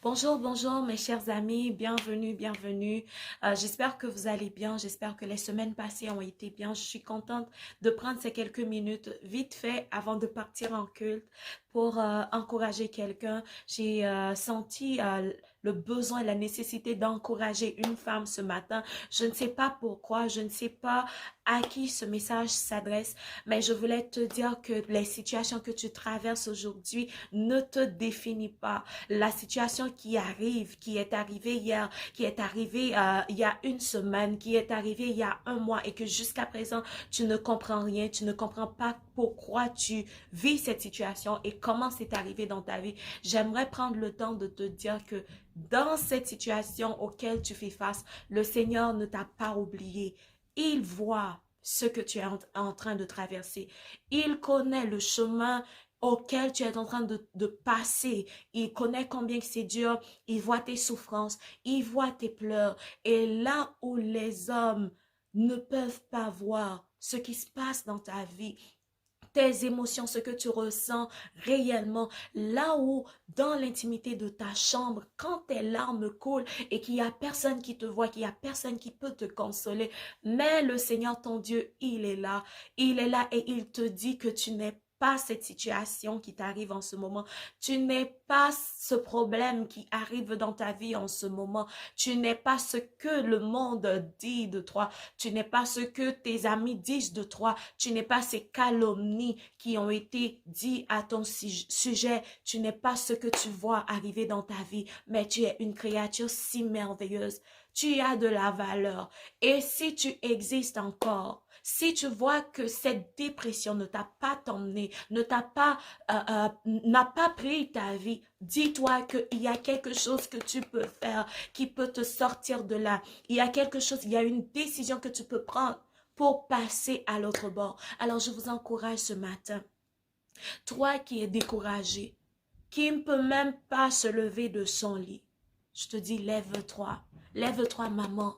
Bonjour, bonjour mes chers amis, bienvenue, bienvenue. J'espère que vous allez bien, j'espère que les semaines passées ont été bien. Je suis contente de prendre ces quelques minutes vite fait avant de partir en culte pour encourager quelqu'un. J'ai senti le besoin, la nécessité d'encourager une femme ce matin. Je ne sais pas pourquoi, je ne sais pas à qui ce message s'adresse, mais je voulais te dire que les situations que tu traverses aujourd'hui ne te définissent pas. La situation qui arrive, qui est arrivée hier, qui est arrivée il y a une semaine, qui est arrivée il y a un mois et que jusqu'à présent, tu ne comprends rien, tu ne comprends pas pourquoi tu vis cette situation et comment c'est arrivé dans ta vie. J'aimerais prendre le temps de te dire que dans cette situation auquel tu fais face, le Seigneur ne t'a pas oublié. Il voit ce que tu es en train de traverser. Il connaît le chemin auquel tu es en train de passer. Il connaît combien que c'est dur. Il voit tes souffrances. Il voit tes pleurs. Et là où les hommes ne peuvent pas voir ce qui se passe dans ta vie, tes émotions, ce que tu ressens réellement, là où dans l'intimité de ta chambre, quand tes larmes coulent et qu'il n'y a personne qui te voit, qu'il n'y a personne qui peut te consoler, mais le Seigneur ton Dieu, il est là et il te dit que tu n'es pas cette situation qui t'arrive en ce moment. Tu n'es pas ce problème qui arrive dans ta vie en ce moment. Tu n'es pas ce que le monde dit de toi. Tu n'es pas ce que tes amis disent de toi. Tu n'es pas ces calomnies qui ont été dites à ton sujet. Tu n'es pas ce que tu vois arriver dans ta vie, mais tu es une créature si merveilleuse. Tu as de la valeur. Et si tu existes encore, si tu vois que cette dépression ne t'a pas emmené, n'a pas pris ta vie, dis-toi qu'il y a quelque chose que tu peux faire qui peut te sortir de là. Il y a quelque chose, il y a une décision que tu peux prendre pour passer à l'autre bord. Alors je vous encourage ce matin, toi qui es découragé, qui ne peut même pas se lever de son lit, je te dis lève-toi, lève-toi maman,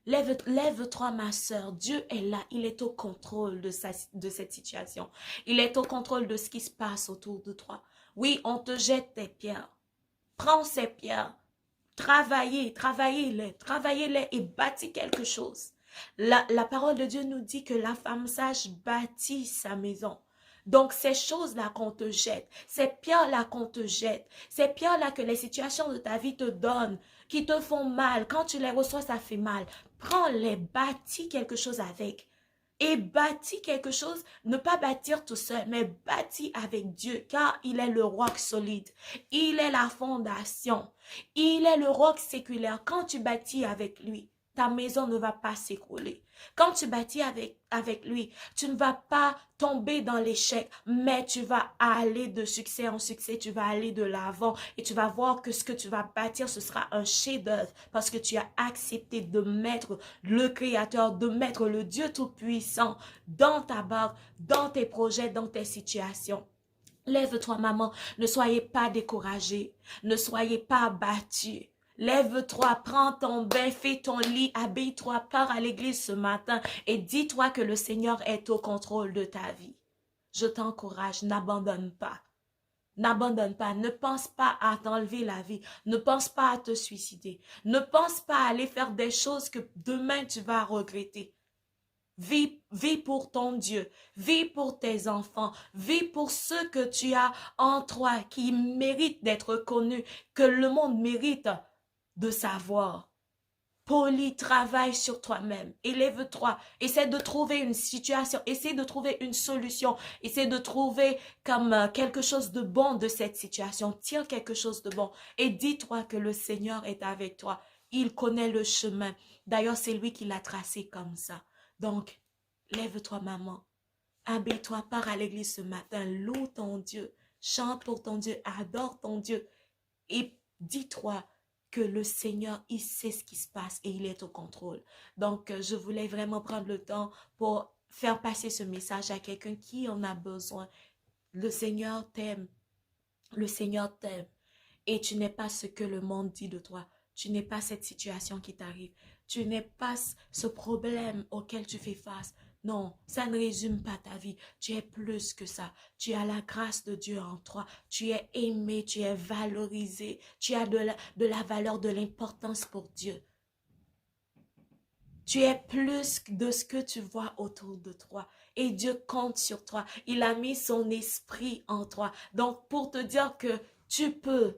lève-toi ma soeur, Dieu est là, il est au contrôle de cette situation, il est au contrôle de ce qui se passe autour de toi. Oui, on te jette des pierres, prends ces pierres, travaillez-les et bâtis quelque chose. La parole de Dieu nous dit que la femme sage bâtit sa maison. Donc, ces choses-là qu'on te jette, ces pierres-là qu'on te jette, ces pierres-là que les situations de ta vie te donnent, qui te font mal, quand tu les reçois, ça fait mal. Prends-les, bâtis quelque chose avec. Et bâtis quelque chose, ne pas bâtir tout seul, mais bâtis avec Dieu, car il est le roc solide. Il est la fondation. Il est le roc séculaire. Quand tu bâtis avec lui, ta maison ne va pas s'écrouler. Quand tu bâtis avec lui, tu ne vas pas tomber dans l'échec, mais tu vas aller de succès en succès, tu vas aller de l'avant et tu vas voir que ce que tu vas bâtir, ce sera un chef-d'œuvre parce que tu as accepté de mettre le Créateur, de mettre le Dieu Tout-Puissant dans ta barque, dans tes projets, dans tes situations. Lève-toi, maman, ne soyez pas découragée, ne soyez pas abattue. Lève-toi, prends ton bain, fais ton lit, habille-toi, pars à l'église ce matin et dis-toi que le Seigneur est au contrôle de ta vie. Je t'encourage, n'abandonne pas. N'abandonne pas, ne pense pas à t'enlever la vie, ne pense pas à te suicider, ne pense pas à aller faire des choses que demain tu vas regretter. Vis pour ton Dieu, vis pour tes enfants, vis pour ceux que tu as en toi qui méritent d'être connus, que le monde mérite de savoir. Poli, travaille sur toi-même, élève-toi, essaie de trouver une situation, essaie de trouver une solution, essaie de trouver comme quelque chose de bon de cette situation, tire quelque chose de bon et dis-toi que le Seigneur est avec toi. Il connaît le chemin. D'ailleurs, c'est lui qui l'a tracé comme ça. Donc, lève-toi, maman. Habille-toi, pars à l'église ce matin. Loue ton Dieu. Chante pour ton Dieu. Adore ton Dieu. Et dis-toi que le Seigneur, il sait ce qui se passe et il est au contrôle. Donc, je voulais vraiment prendre le temps pour faire passer ce message à quelqu'un qui en a besoin. Le Seigneur t'aime. Le Seigneur t'aime. Et tu n'es pas ce que le monde dit de toi. Tu n'es pas cette situation qui t'arrive. Tu n'es pas ce problème auquel tu fais face. Non, ça ne résume pas ta vie. Tu es plus que ça. Tu as la grâce de Dieu en toi. Tu es aimé, tu es valorisé. Tu as de la valeur, de l'importance pour Dieu. Tu es plus de ce que tu vois autour de toi. Et Dieu compte sur toi. Il a mis son esprit en toi. Donc, pour te dire que tu peux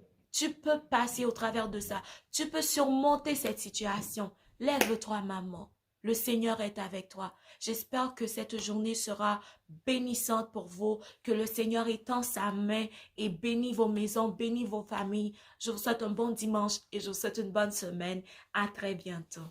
passer au travers de ça. Tu peux surmonter cette situation. Lève-toi, maman. Le Seigneur est avec toi. J'espère que cette journée sera bénissante pour vous, que le Seigneur étend sa main et bénit vos maisons, bénit vos familles. Je vous souhaite un bon dimanche et je vous souhaite une bonne semaine. À très bientôt.